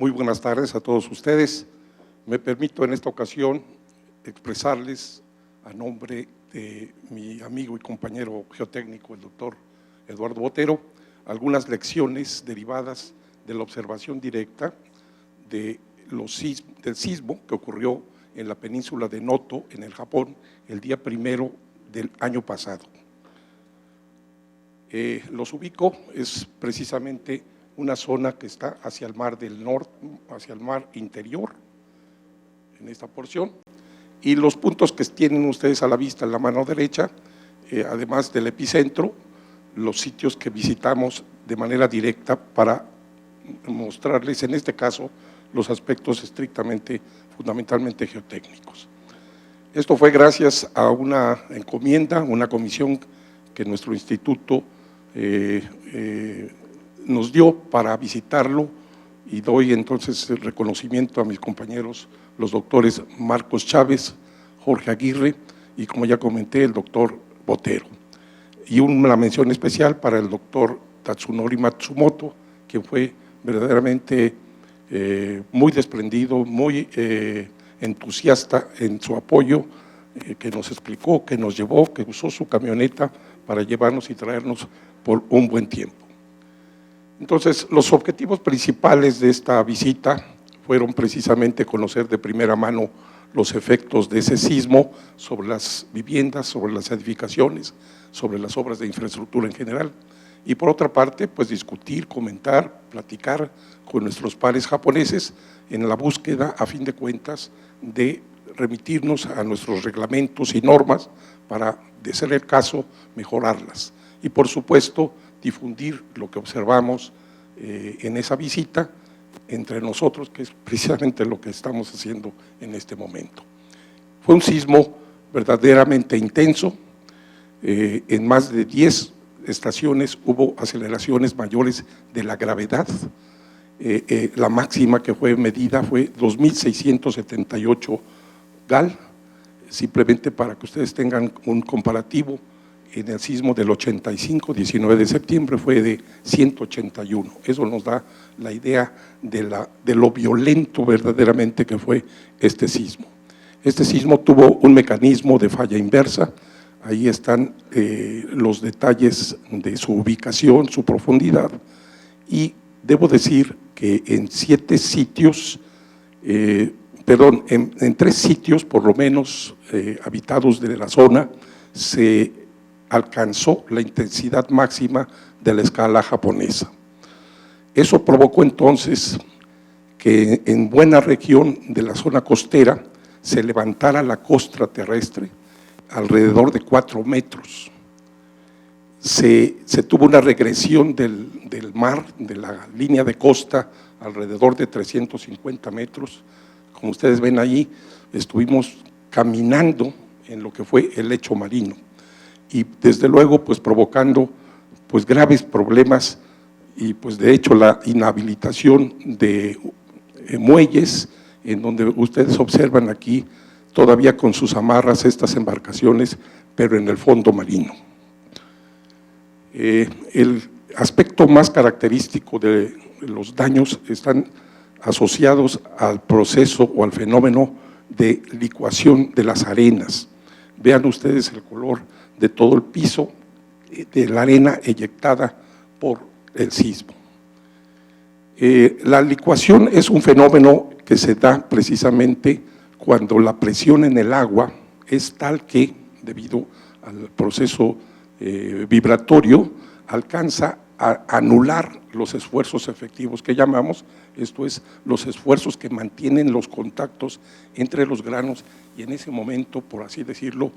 Muy buenas tardes a todos ustedes. Me permito en esta ocasión expresarles a nombre de mi amigo y compañero geotécnico, el doctor Eduardo Botero, algunas lecciones derivadas de la observación directa del sismo que ocurrió en la península de Noto, en el Japón, el día 1 del año pasado. Los ubico, es precisamente una zona que está hacia el mar del norte, hacia el mar interior, en esta porción, y los puntos que tienen ustedes a la vista en la mano derecha, además del epicentro, los sitios que visitamos de manera directa para mostrarles, en este caso, los aspectos estrictamente, fundamentalmente geotécnicos. Esto fue gracias a una encomienda, una comisión que nuestro instituto nos dio para visitarlo, y doy entonces el reconocimiento a mis compañeros, los doctores Marcos Chávez, Jorge Aguirre y, como ya comenté, el doctor Botero. Y una mención especial para el doctor Tatsunori Matsumoto, quien fue verdaderamente muy desprendido, muy entusiasta en su apoyo, que nos explicó, que nos llevó, que usó su camioneta para llevarnos y traernos por un buen tiempo. Entonces, los objetivos principales de esta visita fueron precisamente conocer de primera mano los efectos de ese sismo sobre las viviendas, sobre las edificaciones, sobre las obras de infraestructura en general, y por otra parte, pues discutir, comentar, platicar con nuestros pares japoneses en la búsqueda, a fin de cuentas, de remitirnos a nuestros reglamentos y normas para, de ser el caso, mejorarlas. Y por supuesto, difundir lo que observamos en esa visita entre nosotros, que es precisamente lo que estamos haciendo en este momento. Fue un sismo verdaderamente intenso, en más de 10 estaciones hubo aceleraciones mayores de la gravedad. La máxima que fue medida fue 2.678 GAL, simplemente para que ustedes tengan un comparativo. En el sismo del 85, 19 de septiembre, fue de 181. Eso nos da la idea de lo violento verdaderamente que fue este sismo. Este sismo tuvo un mecanismo de falla inversa. Ahí están los detalles de su ubicación, su profundidad, y debo decir que en 7 sitios, en 3 sitios por lo menos habitados de la zona, se alcanzó la intensidad máxima de la escala japonesa. Eso provocó entonces que en buena región de la zona costera se levantara la costra terrestre alrededor de 4 metros. Se tuvo una regresión del mar, de la línea de costa, alrededor de 350 metros. Como ustedes ven ahí, estuvimos caminando en lo que fue el lecho marino, y desde luego pues provocando pues graves problemas, y pues de hecho la inhabilitación de muelles, en donde ustedes observan aquí todavía con sus amarras estas embarcaciones, pero en el fondo marino. El aspecto más característico de los daños están asociados al proceso o al fenómeno de licuación de las arenas. Vean ustedes el color de todo el piso, de la arena eyectada por el sismo. La licuación es un fenómeno que se da precisamente cuando la presión en el agua es tal que, debido al proceso vibratorio, alcanza a anular los esfuerzos efectivos que llamamos, esto es, los esfuerzos que mantienen los contactos entre los granos, y en ese momento, por así decirlo,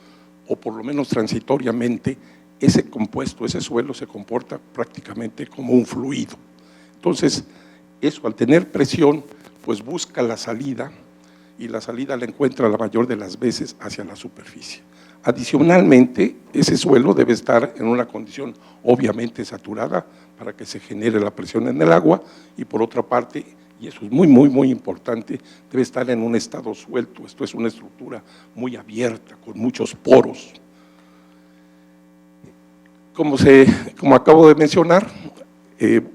o por lo menos transitoriamente, ese compuesto, ese suelo se comporta prácticamente como un fluido. Entonces, eso al tener presión, pues busca la salida, y la salida la encuentra la mayor de las veces hacia la superficie. Adicionalmente, ese suelo debe estar en una condición obviamente saturada para que se genere la presión en el agua, y por otra parte, y eso es muy importante, debe estar en un estado suelto. Esto es una estructura muy abierta, con muchos poros. Como acabo de mencionar,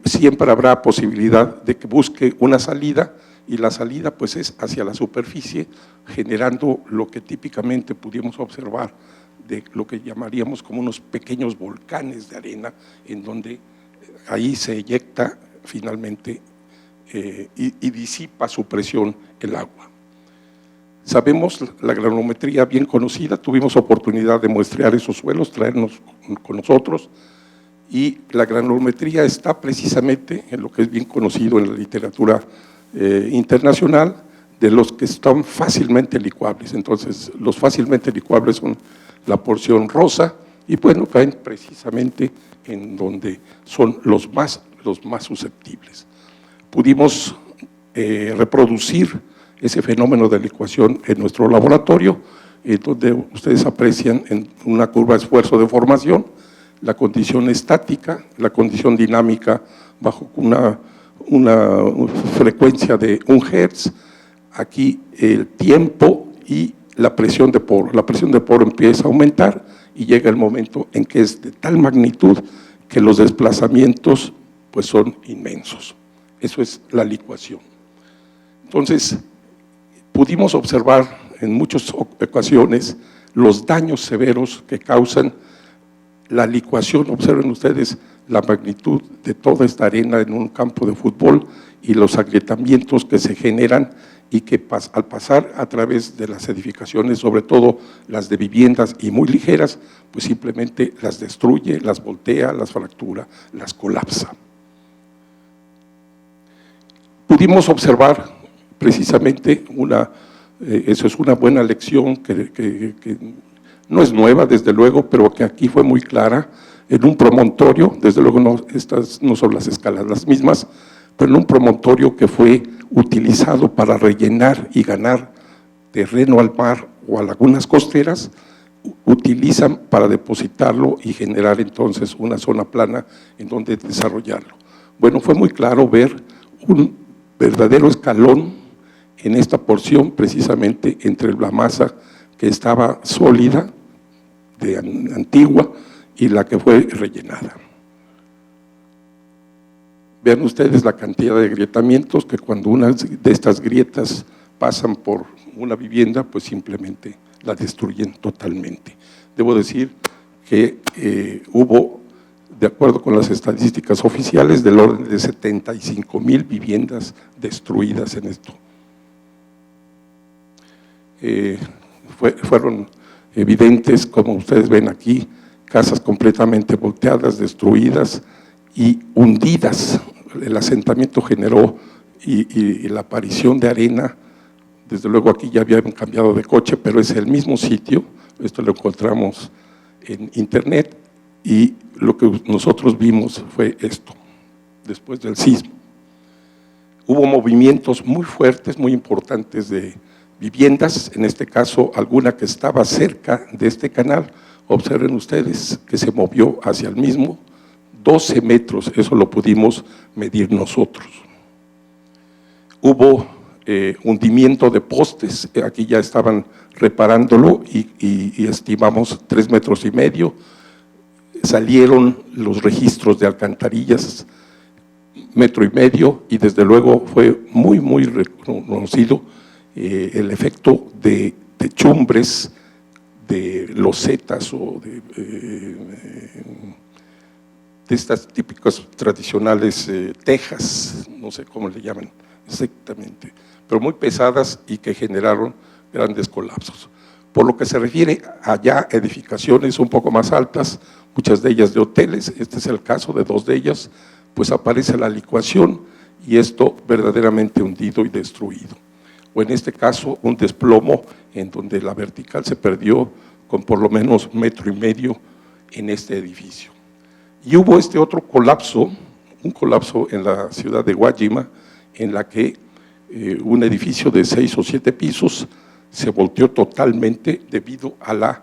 siempre habrá posibilidad de que busque una salida, y la salida pues es hacia la superficie, generando lo que típicamente pudimos observar de lo que llamaríamos como unos pequeños volcanes de arena, en donde ahí se eyecta finalmente y disipa su presión el agua. Sabemos la granulometría bien conocida, tuvimos oportunidad de muestrear esos suelos, traernos con nosotros, y la granulometría está precisamente en lo que es bien conocido en la literatura internacional, de los que están fácilmente licuables. Entonces, los fácilmente licuables son la porción rosa, y bueno, caen precisamente en donde son los más susceptibles. Pudimos reproducir ese fenómeno de licuación en nuestro laboratorio, donde ustedes aprecian en una curva de esfuerzo de formación la condición estática, la condición dinámica bajo una frecuencia de 1 Hz, aquí el tiempo y la presión de poro. La presión de poro empieza a aumentar y llega el momento en que es de tal magnitud que los desplazamientos pues son inmensos. Eso es la licuación. Entonces, pudimos observar en muchas ocasiones los daños severos que causan la licuación. Observen ustedes la magnitud de toda esta arena en un campo de fútbol y los agrietamientos que se generan, y que al pasar a través de las edificaciones, sobre todo las de viviendas y muy ligeras, pues simplemente las destruye, las voltea, las fractura, las colapsa. Pudimos observar precisamente eso es una buena lección que no es nueva, desde luego, pero que aquí fue muy clara, en un promontorio. Desde luego estas no son las escalas las mismas, pero en un promontorio que fue utilizado para rellenar y ganar terreno al mar o a lagunas costeras, utilizan para depositarlo y generar entonces una zona plana en donde desarrollarlo. Bueno, fue muy claro ver un verdadero escalón en esta porción, precisamente entre la masa que estaba sólida, antigua, y la que fue rellenada. Vean ustedes la cantidad de agrietamientos que cuando una de estas grietas pasan por una vivienda, pues simplemente la destruyen totalmente. Debo decir que hubo, de acuerdo con las estadísticas oficiales, del orden de 75,000 viviendas destruidas en esto. Fueron evidentes, como ustedes ven aquí, casas completamente volteadas, destruidas y hundidas. El asentamiento generó y la aparición de arena. Desde luego aquí ya habían cambiado de coche, pero es el mismo sitio. Esto lo encontramos en internet, y lo que nosotros vimos fue esto, después del sismo. Hubo movimientos muy fuertes, muy importantes de viviendas, en este caso alguna que estaba cerca de este canal. Observen ustedes que se movió hacia el mismo, 12 metros, eso lo pudimos medir nosotros. Hubo hundimiento de postes, aquí ya estaban reparándolo y estimamos 3,5 metros. Salieron los registros de alcantarillas, 1,5 metros, y desde luego fue muy reconocido el efecto de chumbres, de losetas o de estas típicas tradicionales tejas, no sé cómo le llaman exactamente, pero muy pesadas y que generaron grandes colapsos. Por lo que se refiere a ya edificaciones un poco más altas, muchas de ellas de hoteles, este es el caso de 2 de ellas, pues aparece la licuación y esto verdaderamente hundido y destruido. O en este caso un desplomo en donde la vertical se perdió con por lo menos 1,5 metros en este edificio. Y hubo este otro colapso, un colapso en la ciudad de Guaymas, en la que un edificio de 6 o 7 pisos se volteó totalmente debido a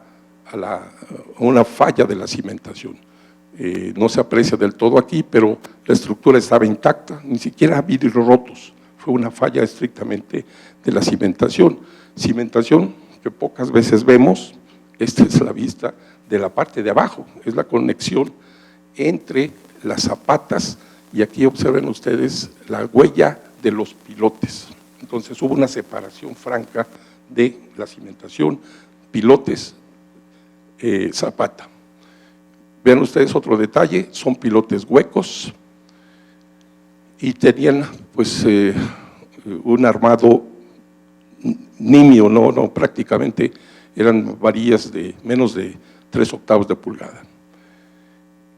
una falla de la cimentación. No se aprecia del todo aquí, pero la estructura estaba intacta, ni siquiera vidrios rotos. Fue una falla estrictamente de la cimentación. Cimentación que pocas veces vemos. Esta es la vista de la parte de abajo, es la conexión entre las zapatas y aquí observen ustedes la huella de los pilotes. Entonces hubo una separación franca de la cimentación, pilotes, zapata. Vean ustedes otro detalle, son pilotes huecos y tenían pues un armado nimio, no prácticamente eran varillas de menos de 3/8 de pulgada.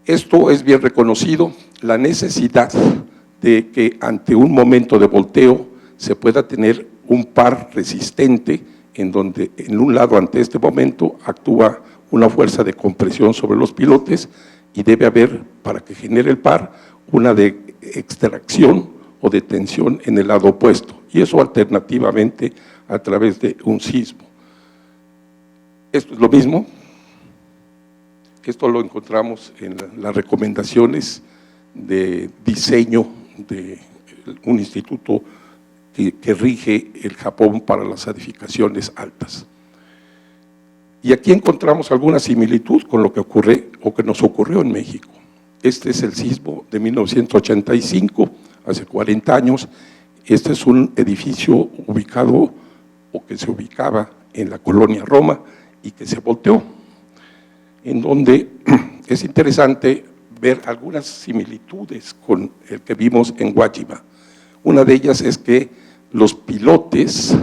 Esto es bien reconocido, la necesidad de que ante un momento de volteo se pueda tener un par resistente en donde en un lado ante este momento actúa una fuerza de compresión sobre los pilotes y debe haber, para que genere el par, una de extracción o de tensión en el lado opuesto, y eso alternativamente a través de un sismo. Esto es lo mismo, esto lo encontramos en las recomendaciones de diseño de un instituto que rige el Japón para las edificaciones altas. Y aquí encontramos alguna similitud con lo que ocurre o que nos ocurrió en México. Este es el sismo de 1985, hace 40 años. Este es un edificio ubicado o que se ubicaba en la colonia Roma y que se volteó, en donde es interesante ver algunas similitudes con el que vimos en Guaymas. Una de ellas es que los pilotes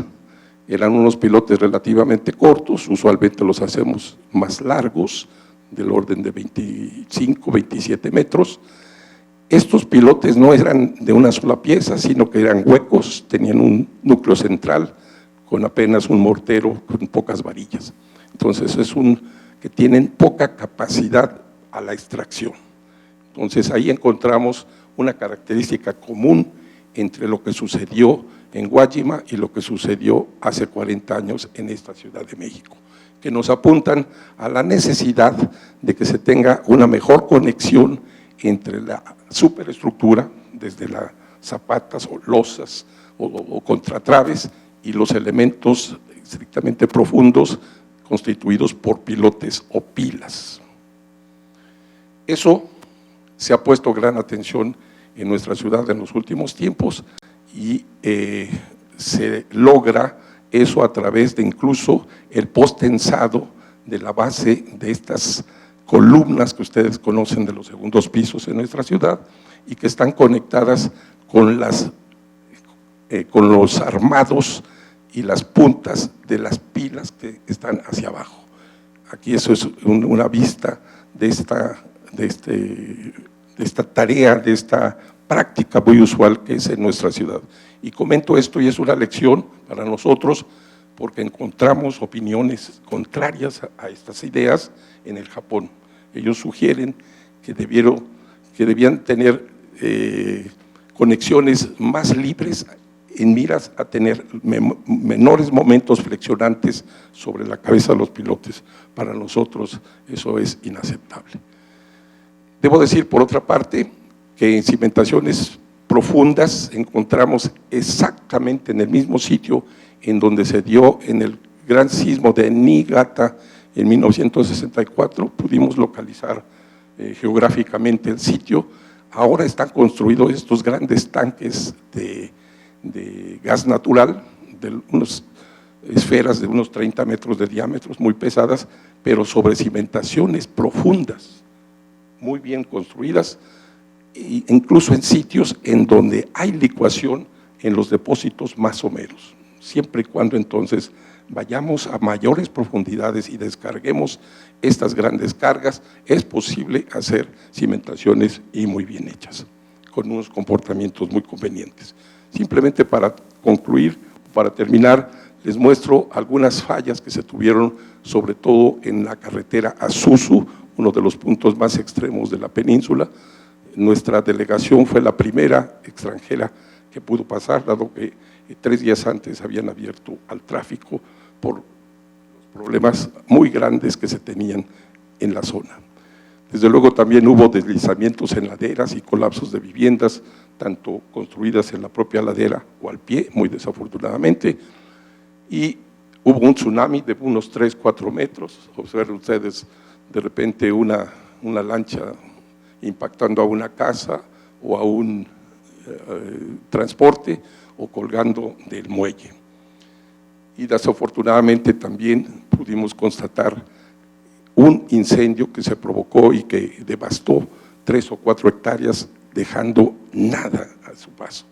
eran unos pilotes relativamente cortos, usualmente los hacemos más largos, del orden de 25, 27 metros. Estos pilotes no eran de una sola pieza, sino que eran huecos, tenían un núcleo central con apenas un mortero, con pocas varillas. Entonces que tienen poca capacidad a la extracción. Entonces ahí encontramos una característica común entre lo que sucedió en Guaymas y lo que sucedió hace 40 años en esta Ciudad de México, que nos apuntan a la necesidad de que se tenga una mejor conexión entre la superestructura, desde las zapatas o losas o contratraves, y los elementos estrictamente profundos constituidos por pilotes o pilas. Eso se ha puesto gran atención en nuestra ciudad en los últimos tiempos y se logra eso a través de incluso el post-tensado de la base de estas columnas que ustedes conocen de los segundos pisos en nuestra ciudad y que están conectadas con los armados y las puntas de las pilas que están hacia abajo. Aquí eso es una vista de esta tarea, de esta práctica muy usual que es en nuestra ciudad. Y comento esto y es una lección para nosotros porque encontramos opiniones contrarias a estas ideas en el Japón. Ellos sugieren que debían tener conexiones más libres en miras a tener menores momentos flexionantes sobre la cabeza de los pilotes. Para nosotros eso es inaceptable. Debo decir, por otra parte, que en cimentaciones profundas encontramos exactamente en el mismo sitio en donde se dio en el gran sismo de Niigata en 1964, pudimos localizar geográficamente el sitio. Ahora están construidos estos grandes tanques de gas natural, de unas esferas de unos 30 metros de diámetro, muy pesadas, pero sobre cimentaciones profundas, muy bien construidas, e incluso en sitios en donde hay licuación en los depósitos más someros. Siempre y cuando entonces vayamos a mayores profundidades y descarguemos estas grandes cargas, es posible hacer cimentaciones y muy bien hechas, con unos comportamientos muy convenientes. Simplemente para concluir, para terminar, les muestro algunas fallas que se tuvieron, sobre todo en la carretera a Suzu, uno de los puntos más extremos de la península. Nuestra delegación fue la primera extranjera que pudo pasar, dado que 3 días antes habían abierto al tráfico por los problemas muy grandes que se tenían en la zona. Desde luego también hubo deslizamientos en laderas y colapsos de viviendas, tanto construidas en la propia ladera o al pie, muy desafortunadamente, y hubo un tsunami de unos 3, 4 metros. Observen ustedes de repente una lancha impactando a una casa o a un transporte o colgando del muelle. Y desafortunadamente también pudimos constatar un incendio que se provocó y que devastó 3 o 4 hectáreas, dejando nada a su paso.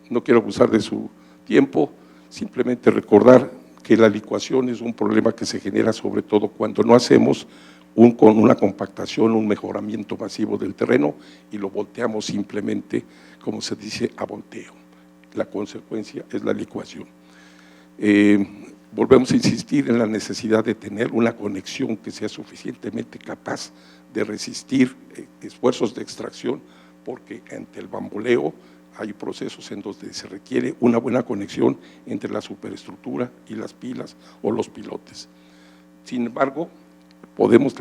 No quiero abusar de su tiempo, simplemente recordar que la licuación es un problema que se genera sobre todo cuando no hacemos con una compactación, un mejoramiento masivo del terreno y lo volteamos simplemente, como se dice, a volteo. La consecuencia es la licuación. Volvemos a insistir en la necesidad de tener una conexión que sea suficientemente capaz de resistir esfuerzos de extracción, porque ante el bamboleo hay procesos en donde se requiere una buena conexión entre la superestructura y las pilas o los pilotes. Sin embargo, pudimos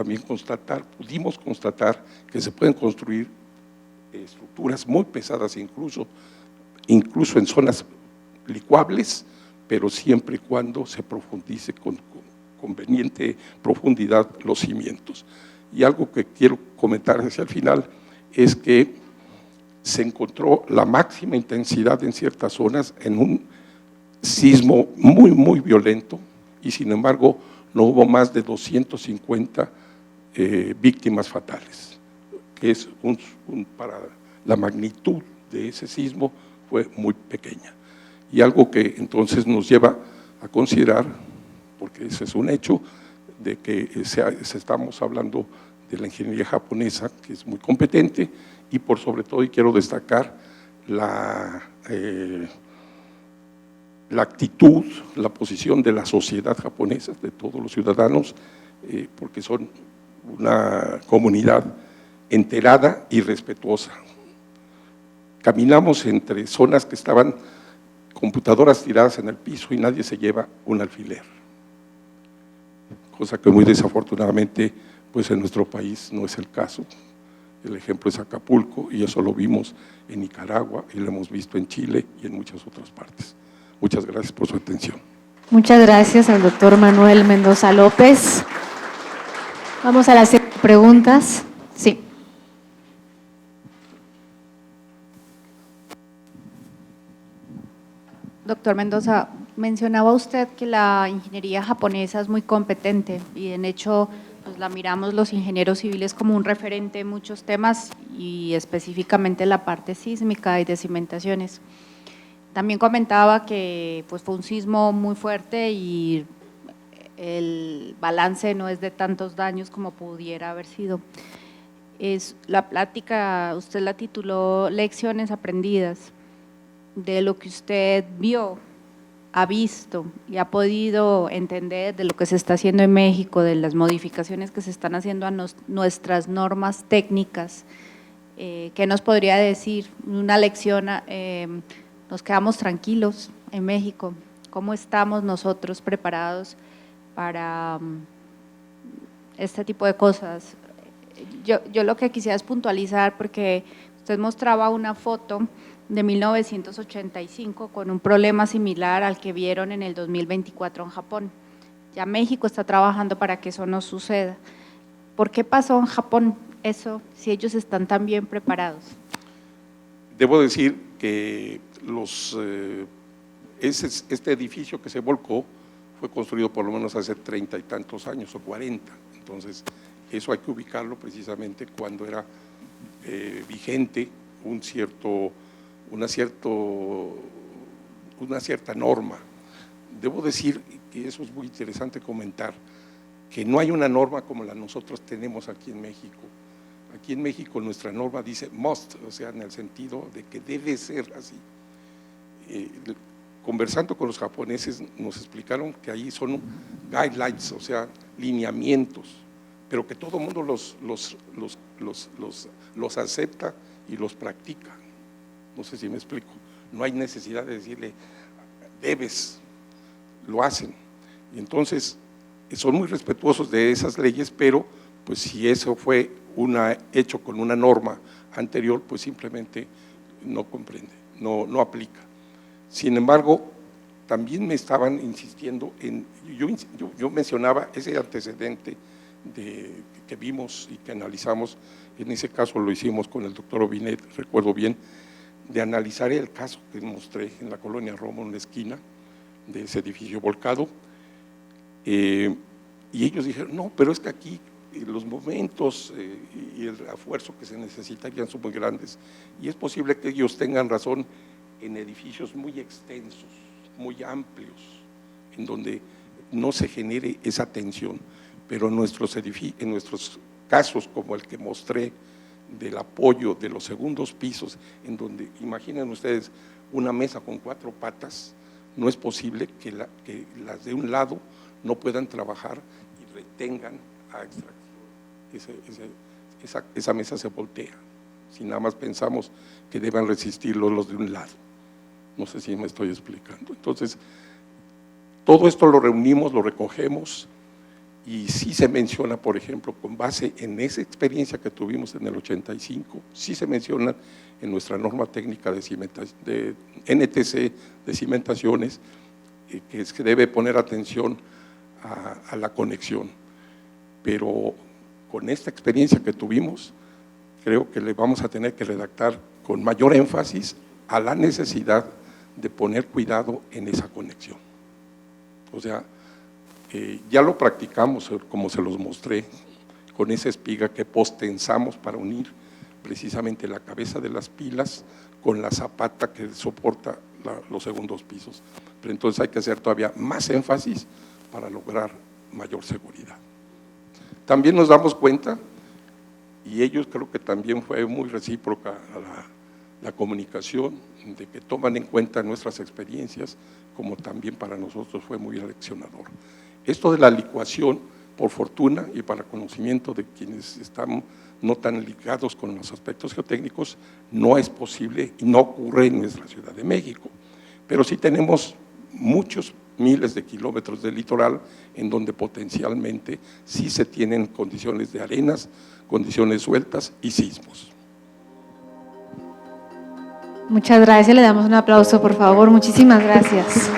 constatar que se pueden construir estructuras muy pesadas, incluso en zonas licuables, pero siempre y cuando se profundice con conveniente profundidad los cimientos. Y algo que quiero comentar hacia el final es que se encontró la máxima intensidad en ciertas zonas en un sismo muy violento y sin embargo no hubo más de 250 víctimas fatales, que es para la magnitud de ese sismo fue muy pequeña. Y algo que entonces nos lleva a considerar, porque ese es un hecho, de que estamos hablando de la ingeniería japonesa, que es muy competente, y por sobre todo, y quiero destacar la actitud, la posición de la sociedad japonesa, de todos los ciudadanos, porque son una comunidad enterada y respetuosa. Caminamos entre zonas que estaban computadoras tiradas en el piso y nadie se lleva un alfiler, cosa que muy desafortunadamente pues en nuestro país no es el caso. El ejemplo es Acapulco y eso lo vimos en Nicaragua y lo hemos visto en Chile y en muchas otras partes. Muchas gracias por su atención. Muchas gracias al doctor Manuel Mendoza López. Vamos a las preguntas. Sí. Doctor Mendoza, mencionaba usted que la ingeniería japonesa es muy competente y en hecho pues, la miramos los ingenieros civiles como un referente en muchos temas y específicamente la parte sísmica y de cimentaciones. También comentaba que pues, fue un sismo muy fuerte y el balance no es de tantos daños como pudiera haber sido. La plática, usted la tituló Lecciones aprendidas. De lo que usted vio, ha visto y ha podido entender de lo que se está haciendo en México, de las modificaciones que se están haciendo a nuestras normas técnicas, ¿qué nos podría decir? Una lección, nos quedamos tranquilos en México, ¿cómo estamos nosotros preparados para este tipo de cosas? Yo lo que quisiera es puntualizar, porque usted mostraba una foto de 1985 con un problema similar al que vieron en el 2024 en Japón. Ya México está trabajando para que eso no suceda. ¿Por qué pasó en Japón eso si ellos están tan bien preparados? Debo decir que este edificio que se volcó fue construido por lo menos hace 30 y tantos años o 40, entonces eso hay que ubicarlo precisamente cuando era vigente una cierta norma. Debo decir que eso es muy interesante comentar, que no hay una norma como la nosotros tenemos aquí en México. Aquí en México nuestra norma dice must, o sea, en el sentido de que debe ser así. Conversando con los japoneses nos explicaron que ahí son guidelines, o sea, lineamientos, pero que todo el mundo los acepta y los practica. No sé si me explico. No hay necesidad de decirle debes, lo hacen. Y entonces son muy respetuosos de esas leyes, pero pues si eso fue hecho con una norma anterior, pues simplemente no comprende, no aplica. Sin embargo, también me estaban insistiendo yo mencionaba ese antecedente que vimos y que analizamos. En ese caso lo hicimos con el doctor Obinet, recuerdo bien, de analizar el caso que mostré en la colonia Roma, en la esquina de ese edificio volcado, y ellos dijeron, no, pero es que aquí los momentos y el esfuerzo que se necesitarían son muy grandes, y es posible que ellos tengan razón en edificios muy extensos, muy amplios, en donde no se genere esa tensión, pero en nuestros casos, como el que mostré, del apoyo de los segundos pisos, en donde, imaginen ustedes, una mesa con 4 patas, no es posible que las de un lado no puedan trabajar y retengan a extracción. Esa mesa se voltea, si nada más pensamos que deben resistirlo los de un lado. No sé si me estoy explicando. Entonces, todo esto lo reunimos, lo recogemos, y sí se menciona, por ejemplo, con base en esa experiencia que tuvimos en el 85, sí se menciona en nuestra norma técnica de NTC de cimentaciones, que es que debe poner atención a la conexión. Pero con esta experiencia que tuvimos, creo que le vamos a tener que redactar con mayor énfasis a la necesidad de poner cuidado en esa conexión. O sea, ya lo practicamos, como se los mostré, con esa espiga que postensamos para unir precisamente la cabeza de las pilas con la zapata que soporta los segundos pisos. Pero entonces hay que hacer todavía más énfasis para lograr mayor seguridad. También nos damos cuenta, y ellos creo que también fue muy recíproca la comunicación, de que toman en cuenta nuestras experiencias, como también para nosotros fue muy aleccionador. Esto de la licuación, por fortuna y para conocimiento de quienes están no tan ligados con los aspectos geotécnicos, no es posible y no ocurre en nuestra Ciudad de México. Pero sí tenemos muchos miles de kilómetros de litoral en donde potencialmente sí se tienen condiciones de arenas, condiciones sueltas y sismos. Muchas gracias, le damos un aplauso, por favor. Muchísimas gracias.